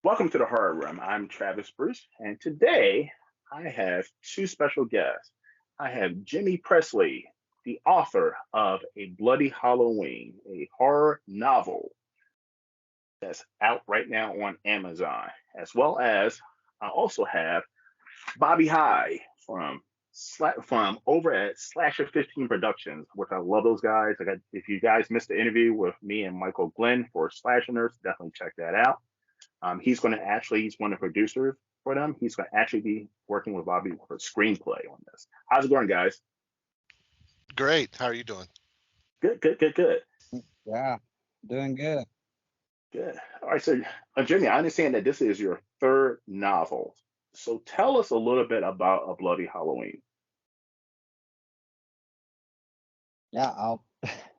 Welcome to the Horror Room. I'm Travis Bruce, and today I have two special guests. I have Jimmy Presley, the author of A Bloody Halloween, a horror novel that's out right now on Amazon, as well as I also have Bobby High from over at Slasher 15 Productions, which I love those guys. If you guys missed the interview with me and Michael Glenn for Slasher Nerds, definitely check that out. He's one of the producers for them. He's going to actually be working with Bobby for screenplay on this. How's it going, guys? Great. How are you doing? Good, good, good, good, Yeah, doing good. good. All right, so Jimmy, I understand that this is your third novel. So tell us a little bit about A Bloody Halloween. Yeah,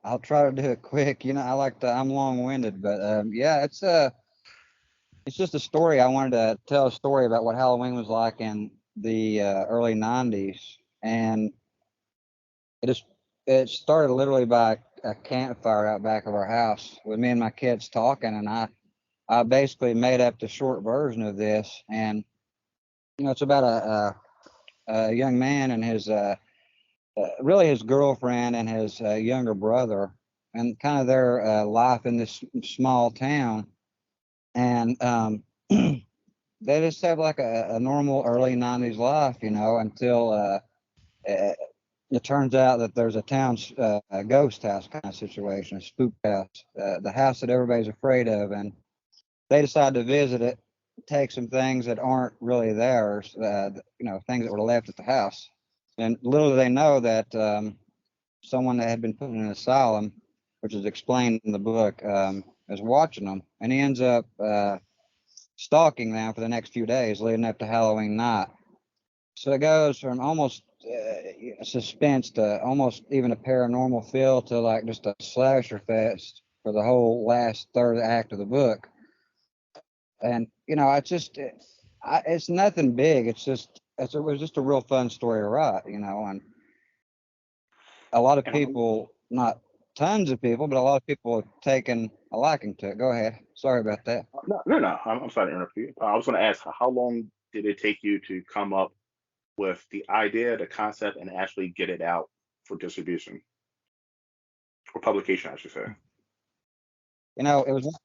I'll try to do it quick. I'm long-winded, but yeah, it's just a story. I wanted to tell a story about what Halloween was like in the early '90s, and it is it started literally by a campfire out back of our house with me and my kids talking, and I basically made up the short version of this, and it's about a young man and his really his girlfriend and his younger brother, and kind of their life in this small town. And they just have like a normal early '90s life, until uh, it turns out that there's a ghost house kind of situation, a spook house, the house that everybody's afraid of, and they decide to visit it, take some things that aren't really theirs, things that were left at the house. And little do they know that someone that had been put in an asylum, which is explained in the book, is watching them, and he ends up stalking them for the next few days leading up to Halloween night. So it goes from almost suspense to almost even a paranormal feel to like just a slasher fest for the whole last third act of the book. And it's nothing big. It was just a real fun story to write, and a lot of And people, not tons of people, but a lot of people have taken a liking to it. Go ahead. Sorry about that. no, no, no. I'm sorry to interrupt you. I was going to ask, how long did it take you to come up with the idea, the concept, and actually get it out for distribution or publication, I should say? It was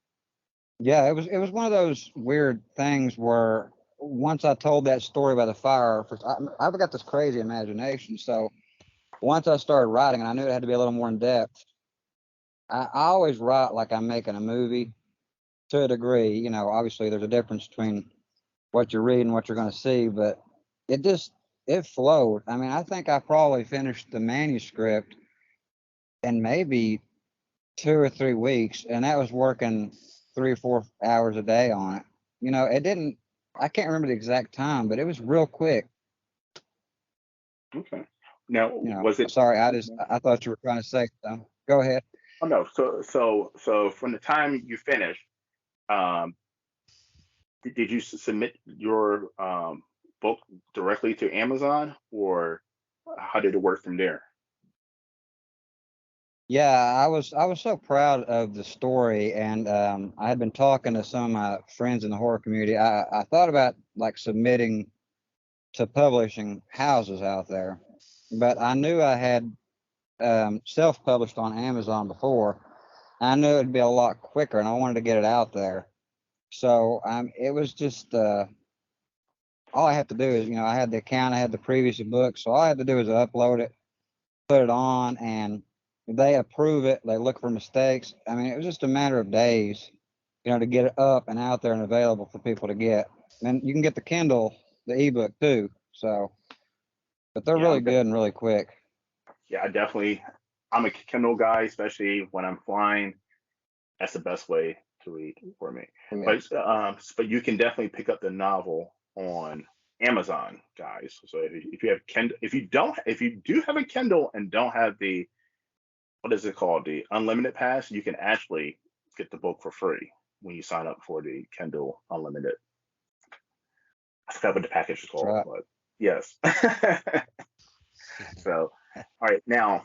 Yeah, it was one of those weird things where once I told that story by the fire, I've got this crazy imagination. So once I started writing, and I knew it had to be a little more in depth, I always write like I'm making a movie to a degree. Obviously there's a difference between what you're reading, what you're going to see, but it just it flowed. I mean, I think I probably finished the manuscript in maybe 2 or 3 weeks, and that was working 3 or 4 hours a day on it. It didn't. I can't remember the exact time, but it was real quick. Okay. Now, was it? Sorry, I thought you were trying to say something. Go ahead. Oh no. So from the time you finished, um, did you submit your book directly to Amazon, or how did it work from there? Yeah, I was so proud of the story, and I had been talking to some of my friends in the horror community. I thought about like submitting to publishing houses out there, but I knew I had self-published on Amazon before. I knew it'd be a lot quicker, and I wanted to get it out there. So it was just all I had to do is, I had the account, I had the previous book, so all I had to do is upload it, put it on, and if they approve it, they look for mistakes. I mean, it was just a matter of days, to get it up and out there and available for people to get. And you can get the Kindle, the ebook too. So, but they're Yeah, really good and really quick. yeah, I definitely. I'm a Kindle guy, especially when I'm flying. That's the best way to read for me. Yeah. But you can definitely pick up the novel on Amazon, guys. So if you have Kindle, if you do have a Kindle and don't have the what is it called, the Unlimited Pass, you can actually get the book for free when you sign up for the Kindle Unlimited. I forgot what the package is That's called, right. but yes. So, all right, now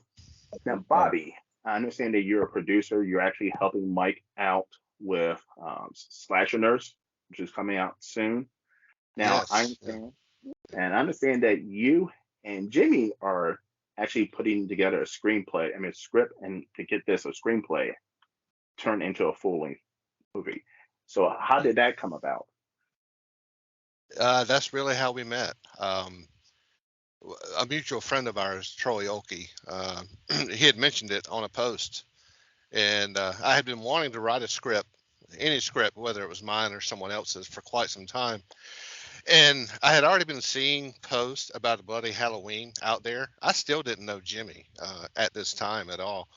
Yeah. Bobby, I understand that you're a producer. You're actually helping Mike out with Slasher Nurse. which is coming out soon. Now, Yes. Yeah. I understand that you and Jimmy are actually putting together a screenplay, I mean, a script, and to get this, a screenplay turned into a full length movie. So, how did that come about? That's really how we met. A mutual friend of ours, Troy Oakey, he had mentioned it on a post, and I had been wanting to write a script, any script, whether it was mine or someone else's, for quite some time. And I had already been seeing posts about a bloody Halloween out there. I still didn't know Jimmy at this time at all.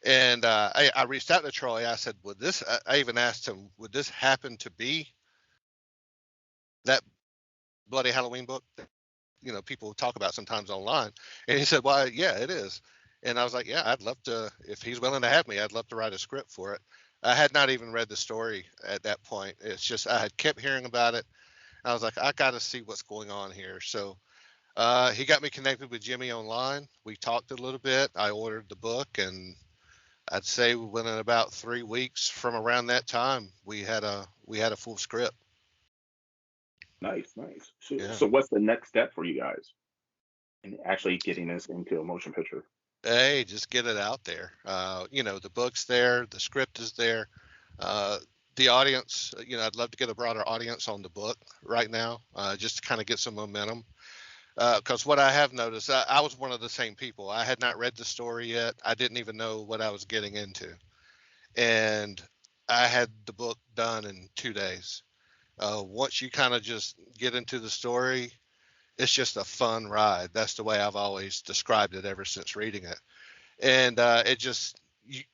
And I reached out to Troy. I said, "Would this?" I even asked him, "Would this happen to be that bloody Halloween book that people talk about sometimes online?" And he said, "Well, yeah, it is." And I was like, "Yeah, I'd love to. If he's willing to have me, I'd love to write a script for it." I had not even read the story at that point. It's just I had kept hearing about it. I was like, I got to see what's going on here. So he got me connected with Jimmy online. We talked a little bit. I ordered the book, and I'd say within about 3 weeks from around that time, we had a full script. Nice, nice. So, Yeah. so what's the next step for you guys in actually getting this into a motion picture? Hey, just get it out there. The book's there, the script is there. Uh, the audience, I'd love to get a broader audience on the book right now, just to kind of get some momentum. Because what I have noticed, I was one of the same people. I had not read the story yet. I didn't even know what I was getting into, and I had the book done in 2 days. Once you kind of just get into the story, it's just a fun ride. That's the way I've always described it ever since reading it. And it just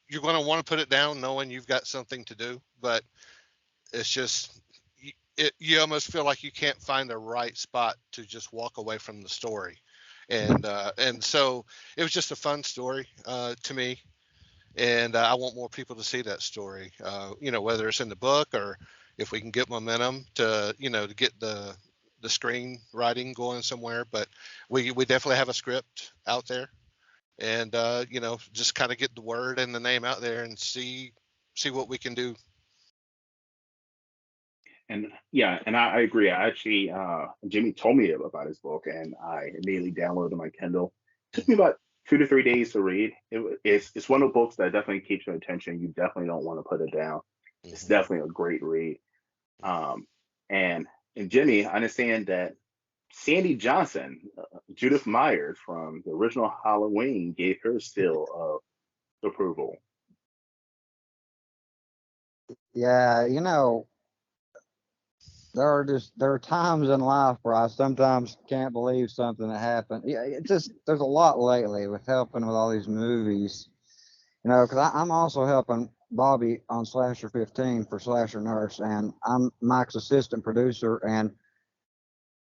you're going to want to put it down knowing you've got something to do, but it's just you almost feel like you can't find the right spot to just walk away from the story. And so it was just a fun story to me, and I want more people to see that story. Whether it's in the book or if we can get momentum to get the screenwriting going somewhere. But we definitely have a script out there, and just kind of get the word and the name out there and see what we can do. And yeah, and I agree. I actually, Jimmy told me about his book, and I immediately downloaded my Kindle. Took me about 2 to 3 days to read. It's one of the books that definitely keeps your attention. You definitely don't want to put it down. It's Hmm. definitely a great read. Um, and and Jimmy, I understand that Sandy Johnson, Judith Myers from the original Halloween, gave her seal of approval. Yeah, there are times in life where I sometimes can't believe something that happened. Yeah, it's just there's a lot lately with helping with all these movies. Because I'm also helping Bobby on Slasher 15 for Slasher Nurse, and I'm Mike's assistant producer. And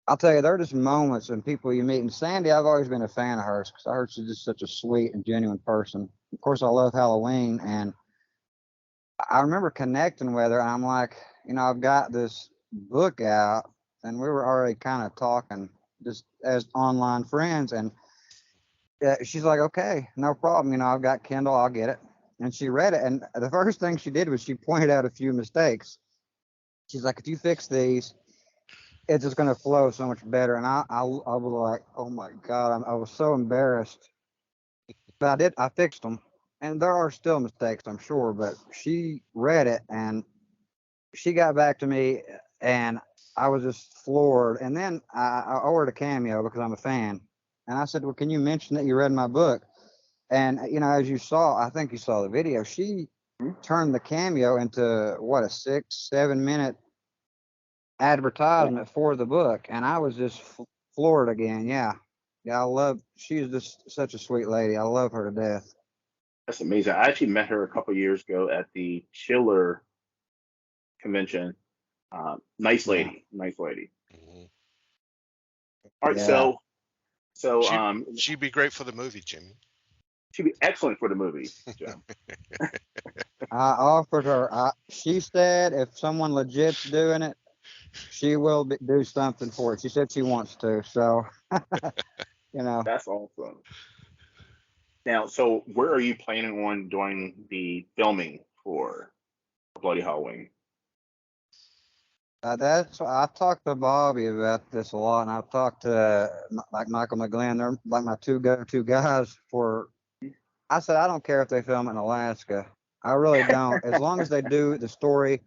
I'll tell you, there are just moments and people you meet. And Sandy, I've always been a fan of hers because I heard she's just such a sweet and genuine person. Of course, I love Halloween, and I remember connecting with her, and I'm like, I've got this book out, and we were already kind of talking just as online friends, and she's like, okay, no problem. I've got Kindle, I'll get it. And she read it, and the first thing she did was she pointed out a few mistakes. She's like, if you fix these, it's just going to flow so much better. And I was like, oh my God, I was so embarrassed. But I fixed them. And there are still mistakes, I'm sure, but she read it and she got back to me, and I was just floored. And then I ordered a cameo because I'm a fan. And I said, well, can you mention that you read my book? And as you saw, I think you saw the video. She turned the cameo into what, a 6, 7 minute advertisement for the book, and I was just floored again. Yeah, yeah. She's just such a sweet lady. I love her to death. That's amazing. I actually met her a couple years ago at the Chiller convention. Nice Yeah, lady, nice lady. Hmm. All right, yeah. so She she'd be great for the movie, Jimmy. she'd be excellent for the movie, Jim. I offered her. She said if someone legit's doing it, she will do something for it. She said she wants to. So you know, That's awesome. Now, so where are you planning on doing the filming for Bloody Halloween? I've talked to Bobby about this a lot, and I've talked to like Michael McGlynn. They're like my two go-to guys for. I said I don't care if they film in Alaska. I really don't, as long as they do the story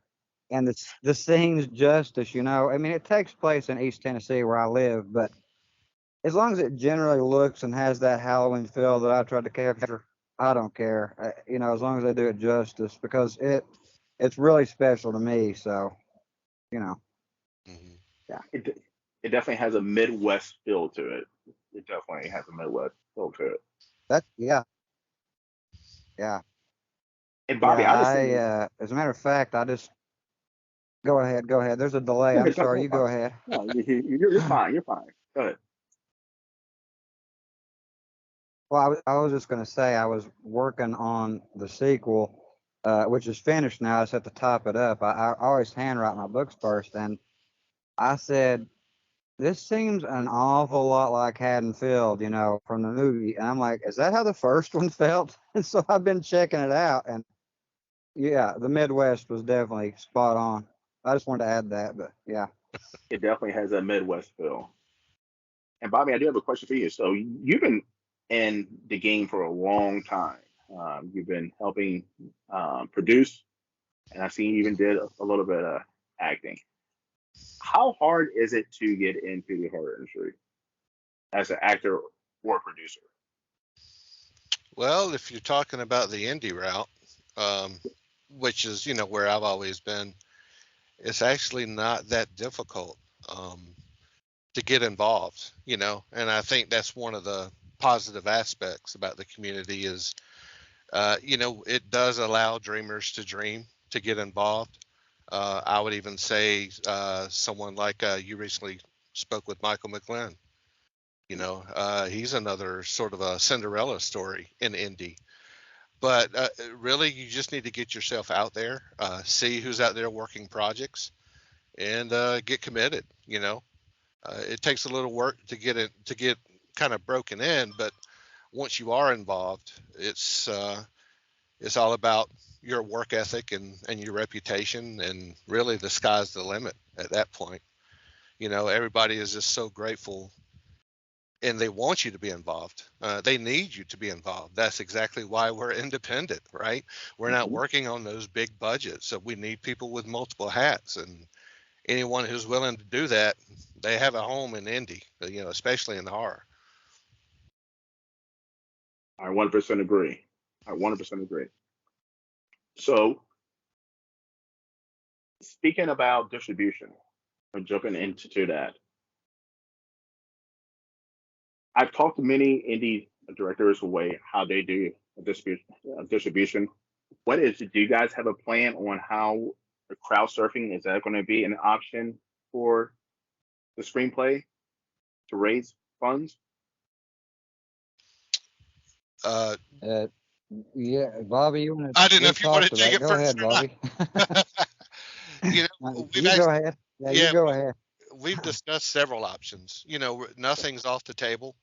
and the scenes justice. I mean, it takes place in East Tennessee where I live, but as long as it generally looks and has that Halloween feel that I tried to capture, I don't care. As long as they do it justice, because it's really special to me. So, you know, Hmm. yeah. It definitely has a Midwest feel to it. It definitely has a Midwest feel to it. Yeah, yeah, And Bobby, yeah. I just think As a matter of fact, I just go ahead, go ahead. There's a delay. go I'm ahead, sorry. go You go fine. ahead. No, you're fine. You're fine. Go ahead. Well, I was just going to say I was working on the sequel, which is finished now. I just have to top it up. I always handwrite my books first, and I said, this seems an awful lot like Haddonfield, from the movie. And I'm like, is that how the first one felt? And so I've been checking it out, and yeah, the Midwest was definitely spot on. I just wanted to add that, but yeah. It definitely has a Midwest feel. And Bobby, I do have a question for you. So you've been in the game for a long time. You've been helping produce, and I seen you even did a little bit of acting. How hard is it to get into the horror industry as an actor or producer? Well, if you're talking about the indie route, um, which is where I've always been, it's actually not that difficult to get involved. And I think that's one of the positive aspects about the community is it does allow dreamers to dream, to get involved. I would even say someone like you recently spoke with Michael McGlynn. He's another sort of a Cinderella story in indie. But really, you just need to get yourself out there, see who's out there working projects, and get committed. It takes a little work to get kind of broken in, but once you are involved, it's all about your work ethic and your reputation, and really the sky's the limit at that point. Everybody is just so grateful, and they want you to be involved. They need you to be involved. That's exactly why we're independent, right? We're not Hmm. working on those big budgets, so we need people with multiple hats, and anyone who's willing to do that, they have a home in indie, especially in the horror. I 100% agree. I 100% agree. So speaking about distribution, and jumping into that, I've talked to many indie directors way how they do distribution. What is it? Do you guys have a plan on how the crowd surfing is that going to be an option for the screenplay to raise funds? Uh, Uh, yeah, Bobby, I didn't know we've if you want talked to take about it. it Go first ahead, or not. Bobby. We've You go actually, ahead. Yeah, you yeah, go ahead. we've discussed several options. Nothing's off the table.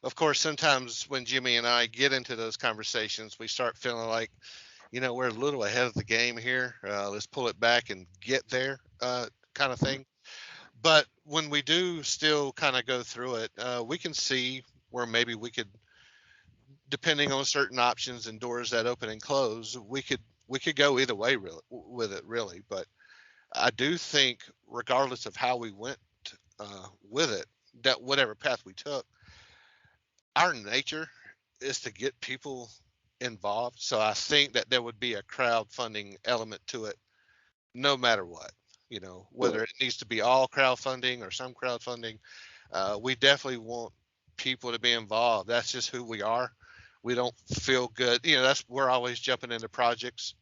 Of course, sometimes when Jimmy and I get into those conversations, we start feeling like, we're a little ahead of the game here. Let's pull it back and get there, kind of thing. But when we do still kind of go through it, we can see where maybe we could, depending on certain options and doors that open and close, we could go either way really, with it really. But I do think, regardless of how we went with it, that whatever path we took, our nature is to get people involved. So I think that there would be a crowdfunding element to it, no matter what. Whether Right. it needs to be all crowdfunding or some crowdfunding, we definitely want people to be involved. That's just who we are. We don't feel good. That's we're always jumping into projects,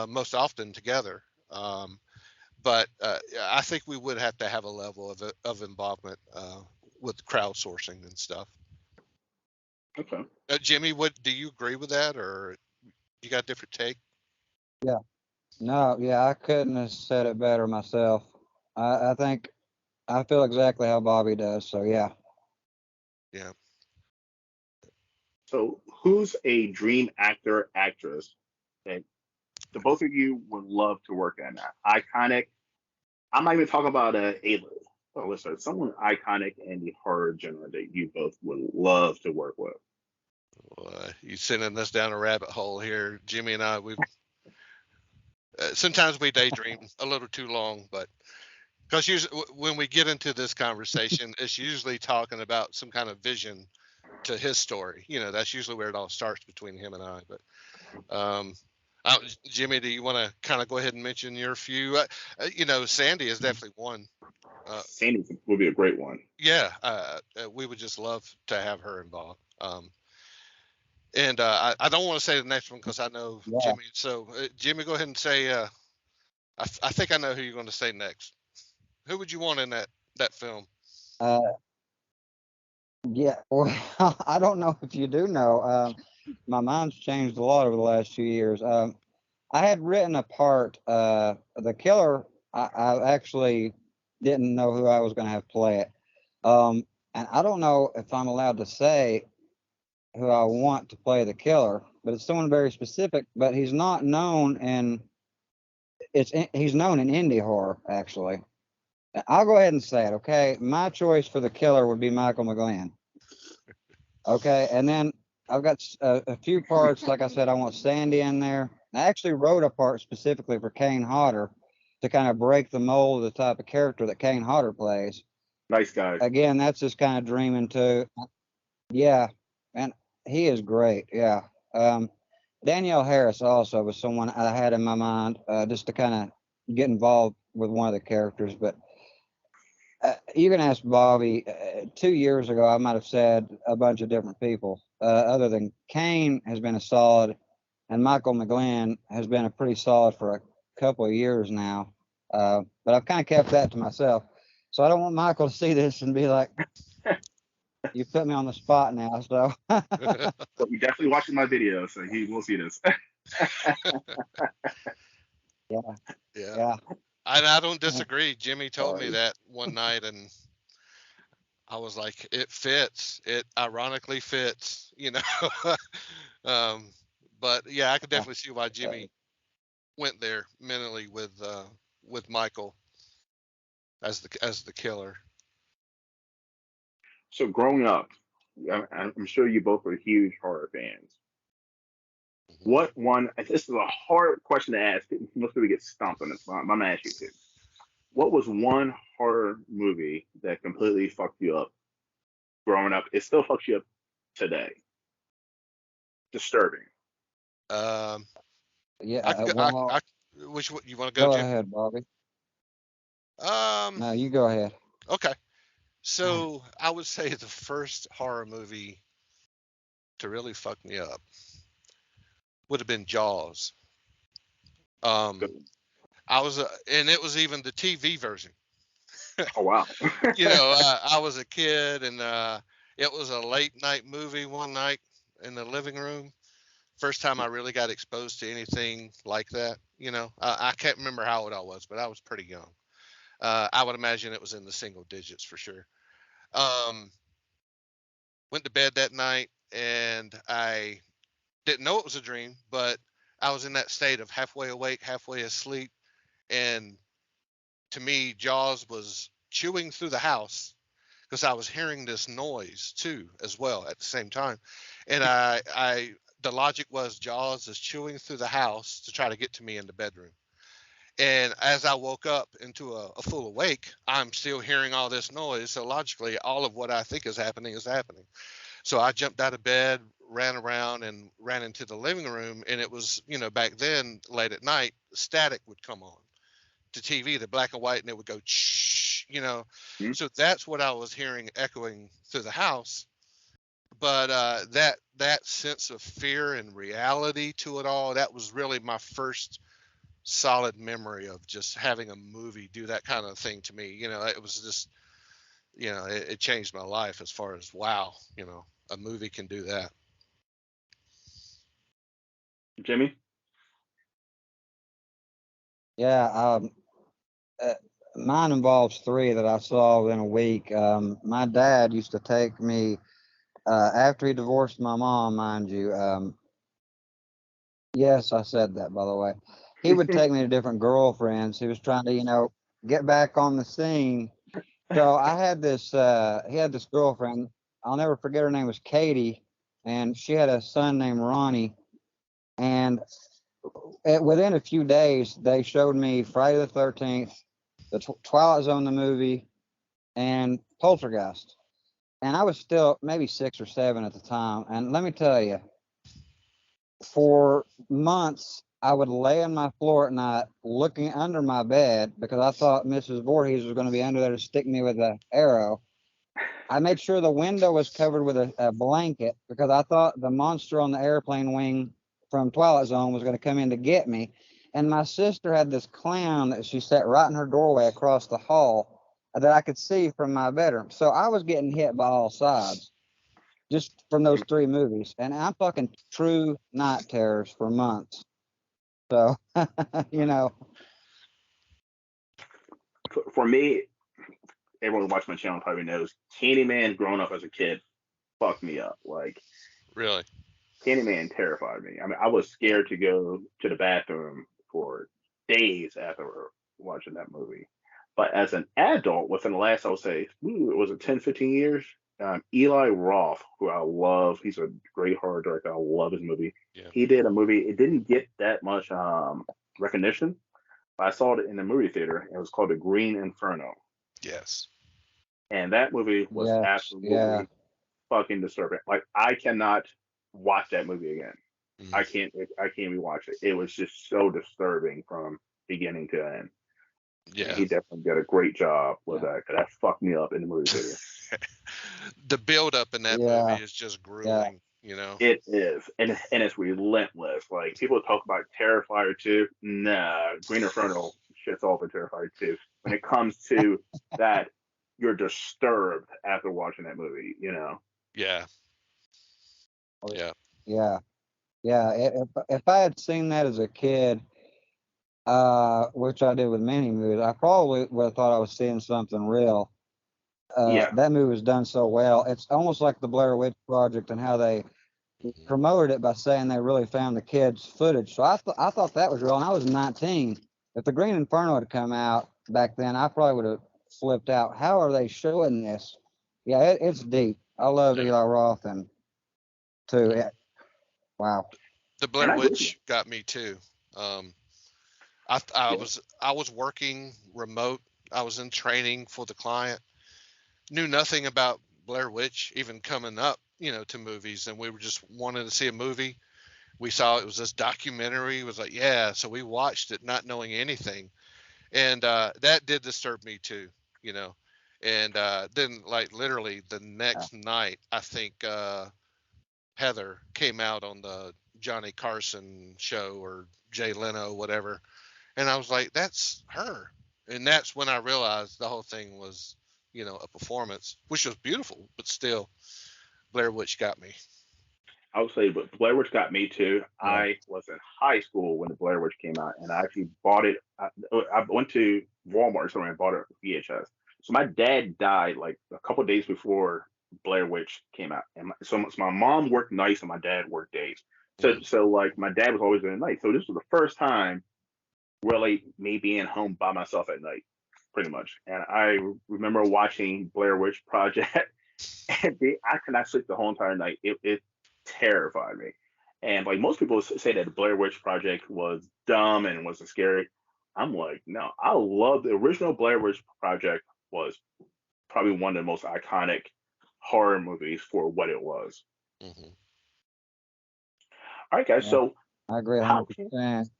most often together. But I think we would have to have a level of involvement with crowdsourcing and stuff. Okay. Jimmy, what do you agree with that, or you got a different take? Yeah. No, yeah, I couldn't have said it better myself. I think I feel exactly how Bobby does. So yeah. Yeah. So who's a dream actor, actress that the both of you would love to work in? Iconic, I'm not even talking about listen, someone iconic in the horror genre that you both would love to work with. You sending us down a rabbit hole here, Jimmy and I. We sometimes we daydream a little too long, but because usually when we get into this conversation, it's usually talking about some kind of vision to his story. That's usually where it all starts between him and I. But Jimmy, do you want to kind of go ahead and mention your few? Sandy is definitely one. Sandy would be a great one. Yeah, we would just love to have her involved. And I don't want to say the next one because I know Jimmy. So Jimmy, go ahead and say. I think I know who you're going to say next. Who would you want in that film? Yeah, well, I don't know if you do know. My mind's changed a lot over the last few years. I had written a part. The killer, I actually didn't know who I was going to have play it. And I don't know if I'm allowed to say who I want to play the killer, but it's someone very specific. But he's not known he's known in indie horror, actually. I'll go ahead and say it, okay? My choice for the killer would be Michael McGlynn. Okay, and then I've got a few parts. Like I said, I want Sandy in there. I actually wrote a part specifically for Kane Hodder to kind of break the mold of the type of character that Kane Hodder plays. Nice guy. Again, that's just kind of dreaming too. Yeah, and he is great. Yeah. Danielle Harris also was someone I had in my mind just to kind of get involved with one of the characters, but. You can ask Bobby. 2 years ago, I might have said a bunch of different people. Other than Kane has been a solid, and Michael McGlynn has been a pretty solid for a couple of years now. But I've kind of kept that to myself. So I don't want Michael to see this and be like, "You put me on the spot now." So. So he definitely watching my video, so he will see this. Yeah. I don't disagree. Jimmy told me that one night, and I was like, "It fits. It ironically fits," But yeah, I could definitely see why Jimmy went there mentally with Michael as the killer. So growing up, I'm sure you both were huge horror fans. What one? This is a hard question to ask. Most people get stumped on this, but I'm gonna ask you too. What was one horror movie that completely fucked you up growing up? It still fucks you up today. Disturbing. Yeah. Which one you want to go, Go Jim? ahead, Bobby. No, you go ahead. Okay. So I would say the first horror movie to really fuck me up would have been Jaws. And it was even the TV version. Oh wow! I was a kid, and it was a late night movie one night in the living room. First time I really got exposed to anything like that. I can't remember how old I was, but I was pretty young. I would imagine it was in the single digits for sure. Went to bed that night, and I didn't know it was a dream, but I was in that state of halfway awake, halfway asleep. And to me, Jaws was chewing through the house because I was hearing this noise too, as well at the same time. And the logic was Jaws is chewing through the house to try to get to me in the bedroom. And as I woke up into a full awake, I'm still hearing all this noise. So logically, all of what I think is happening is happening. So I jumped out of bed, ran around, and ran into the living room. And it was, back then, late at night, static would come on to TV, the black and white, and it would go, Mm-hmm. So that's what I was hearing echoing through the house. But that sense of fear and reality to it all, that was really my first solid memory of just having a movie do that kind of thing to me. It was just, it changed my life as far as, wow, a movie can do that. Jimmy? Yeah, mine involves 3 that I saw within a week. My dad used to take me, after he divorced my mom, mind you. Yes, I said that, by the way. He would take me to different girlfriends. He was trying to, get back on the scene. So I had this. He had this girlfriend. I'll never forget. Her name was Katie, and she had a son named Ronnie. And within a few days, they showed me Friday the 13th, the Twilight Zone, the movie, and Poltergeist. And I was still maybe 6 or 7 at the time. And let me tell you, for months, I would lay on my floor at night looking under my bed because I thought Mrs. Voorhees was going to be under there to stick me with an arrow. I made sure the window was covered with a blanket because I thought the monster on the airplane wing from Twilight Zone was going to come in to get me. And my sister had this clown that she sat right in her doorway across the hall that I could see from my bedroom. So I was getting hit by all sides just from those 3 movies. And I'm fucking true night terrors for months. So, you know. For me, everyone who watches my channel probably knows Candyman growing up as a kid fucked me up. Like, Really? Candyman terrified me. I mean, I was scared to go to the bathroom for days after watching that movie. But as an adult, within the last, I would say, it was 10, 15 years, Eli Roth, who I love, he's a great horror director. I love his movie. Yeah. He did a movie, it didn't get that much recognition, but I saw it in the movie theater. It was called The Green Inferno. Yes. And that movie was absolutely fucking disturbing. Like, I cannot watch that movie again. Mm-hmm. I can't rewatch it. It was just so disturbing from beginning to end. Yeah, and he definitely did a great job with that. Cause that fucked me up in the movie theater. The build up in that movie is just grueling. You know, it is, and it's relentless. Like, people talk about Terrifier 2. Nah, Green Inferno shits all for Terrifier 2. When it comes to that, you're disturbed after watching that movie. You know. Yeah. If I had seen that as a kid, which I did with many movies, I probably would have thought I was seeing something real. That movie was done so well. It's almost like the Blair Witch Project and how they promoted it by saying they really found the kids' footage. So I thought that was real, and I was 19. If the Green Inferno had come out back then, I probably would have flipped out. How are they showing this? Yeah, it's deep. I love Eli Roth and too. Wow. The Blair Witch got me too. I was working remote. I was in training for the client. Knew nothing about Blair Witch even coming up, to movies, and we were just wanting to see a movie. We saw it was this documentary. It was like, yeah, so we watched it not knowing anything, and that did disturb me too, And then, like, literally the next night, I think Heather came out on the Johnny Carson show or Jay Leno, whatever. And I was like, that's her. And that's when I realized the whole thing was, a performance, which was beautiful, but still, Blair Witch got me. I would say, but Blair Witch got me too. Yeah. I was in high school when the Blair Witch came out, and I actually bought it. I went to Walmart or somewhere and bought it VHS. So my dad died like a couple of days before Blair Witch came out, and so my mom worked nights and my dad worked days. So like my dad was always in the night. So this was the first time really me being home by myself at night, pretty much. And I remember watching Blair Witch Project, and I could not sleep the whole entire night. It terrified me. And like most people say that the Blair Witch Project was dumb and wasn't scary. I'm like, no, I love the original Blair Witch Project. Was probably one of the most iconic horror movies for what it was. Mm-hmm. All right, guys. So I agree 100%.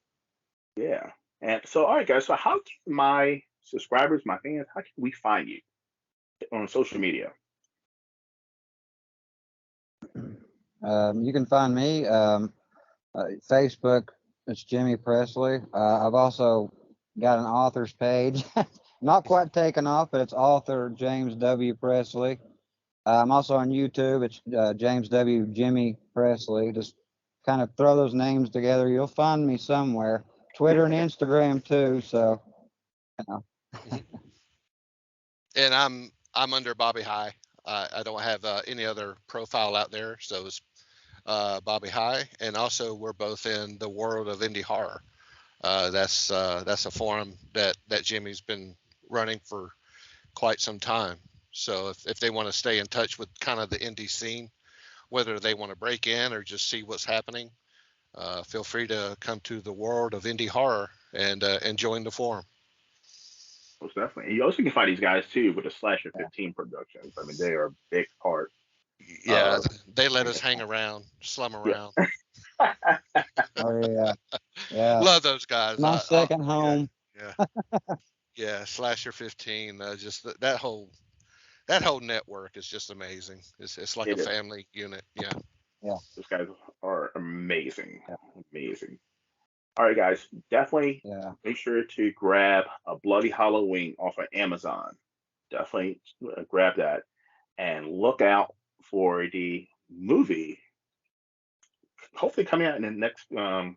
Yeah. And so, all right, guys. So how can my subscribers, my fans, how can we find you on social media? You can find me Facebook. It's Jimmy Presley. I've also got an author's page. Not quite taken off, but it's author James W. Presley. I'm also on YouTube. It's James W. Jimmy Presley. Just kind of throw those names together. You'll find me somewhere. Twitter and Instagram too. So, And I'm under Bobby High. I don't have any other profile out there, so it's Bobby High. And also, we're both in the world of indie horror. That's a forum that Jimmy's been running for quite some time. So if they want to stay in touch with kind of the indie scene, whether they want to break in or just see what's happening, feel free to come to the world of indie horror and join the forum. Most definitely. And you also can find these guys too with the Slasher Yeah. 15 Productions. I mean, they are a big part. Yeah, they let us hang around, slum around. Oh yeah, yeah. Love those guys. My second home. Yeah, Slasher 15. Just that whole network is just amazing. It's like It a is. family unit. Yeah. Those guys are amazing. Yeah. Amazing. All right, guys, definitely Yeah. make sure to grab a Bloody Halloween off of Amazon. Definitely grab that and look out for the movie. Hopefully, coming out in the next in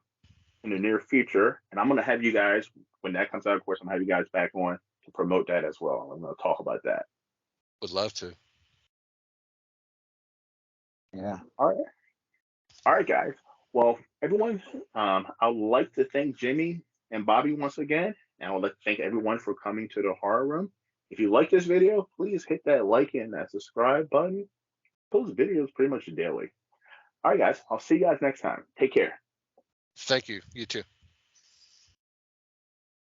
the near future. And I'm gonna have you guys when that comes out. Of course, I'm gonna have you guys back on to promote that as well. I'm gonna talk about that. Would love to. Yeah. All right, guys. Well, everyone, I'd like to thank Jimmy and Bobby once again, and I would like to thank everyone for coming to the horror room. If you like this video, please hit that like and that subscribe button. Post videos pretty much daily. All right, guys. I'll see you guys next time. Take care. Thank you. You too.